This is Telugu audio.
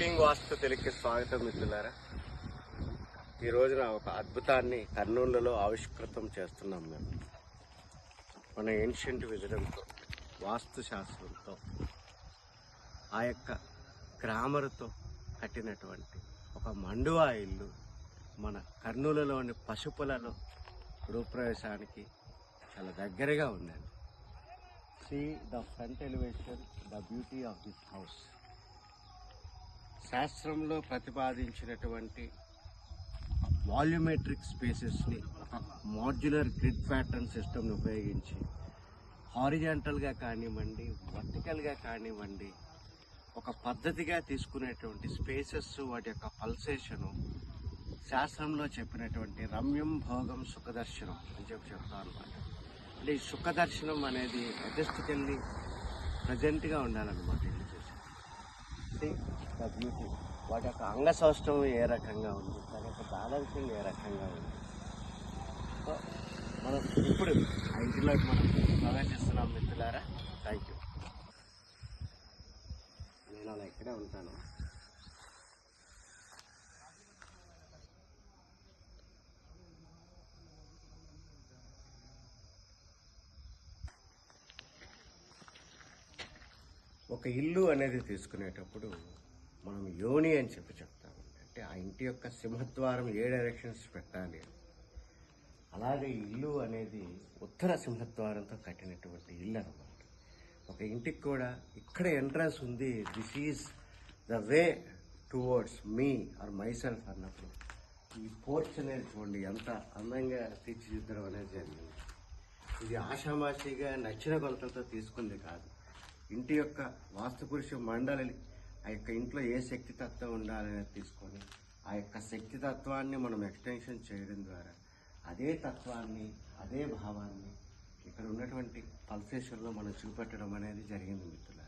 కుకింగ్ వాస్తు తెలుగుకి స్వాగతం మిత్రులారా. ఈ రోజున ఒక అద్భుతాన్ని కర్నూలులో ఆవిష్కృతం చేస్తున్నాం మేము. మన ఏన్షియంట్ విజడంతో, వాస్తు శాస్త్రంతో, ఆ యొక్క గ్రామర్తో కట్టినటువంటి ఒక మండువా ఇల్లు మన కర్నూలులోని పశుపులలో గృహప్రవేశానికి చాలా దగ్గరగా ఉందండి. See the front elevation, the beauty of this house. శాస్త్రంలో ప్రతిపాదించినటువంటి వాల్యూమెట్రిక్ స్పేసెస్ని ఒక మాడ్యులర్ గ్రిడ్ ప్యాటర్న్ సిస్టమ్ని ఉపయోగించి హారిజాంటల్గా కానివ్వండి, వర్టికల్గా కానివ్వండి, ఒక పద్ధతిగా తీసుకునేటువంటి స్పేసెస్, వాటి యొక్క పల్సేషను శాస్త్రంలో చెప్పినటువంటి రమ్యం భోగం సుఖదర్శనం అని చెప్తాను అనమాట. అంటే ఈ సుఖదర్శనం అనేది ఎథెస్టికల్లీ ప్రజెంట్గా ఉండాలన్నమాట. ఇల్లు చేసి ద బ్యూటీ, వాటి యొక్క అంగ సౌష్ఠవం ఏ రకంగా ఉంది, దాని యొక్క బ్యాలెన్సింగ్ ఏ రకంగా ఉంది. సో మనం ఇప్పుడు ఆ ఇంటిలోకి మనం ప్రవేశిస్తున్నాం మిత్రులారా. Thank you. నేను అలా ఇక్కడే ఉంటాను. ఒక ఇల్లు అనేది తీసుకునేటప్పుడు మనం యోని అని చెప్తాము. అంటే ఆ ఇంటి యొక్క సింహద్వారం ఏ డైరెక్షన్స్ పెట్టాలి. అలాగే ఇల్లు అనేది ఉత్తర సింహద్వారంతో కట్టినటువంటి ఇల్లు అన్నమాట. ఒక ఇంటికి కూడా ఇక్కడ ఎంట్రన్స్ ఉంది, this is the way towards me or myself అన్నప్పుడు ఈ పోర్చ్ అనేది చూడండి ఎంత అందంగా తీర్చిదిద్దడం అనేది జరిగింది. ఇది ఆషామాషిగా నచ్చిన కొలతలతో తీసుకుంది కాదు. ఇంటి యొక్క వాస్తుపురుష మండలి ఆ యొక్క ఇంట్లో ఏ శక్తి తత్వం ఉండాలనేది తీసుకొని ఆ యొక్క శక్తి తత్వాన్ని మనం ఎక్స్టెన్షన్ చేయడం ద్వారా అదే తత్వాన్ని, అదే భావాన్ని ఇక్కడ ఉన్నటువంటి పల్సేషన్లో మనం చూపెట్టడం అనేది జరిగింది మిత్రులు.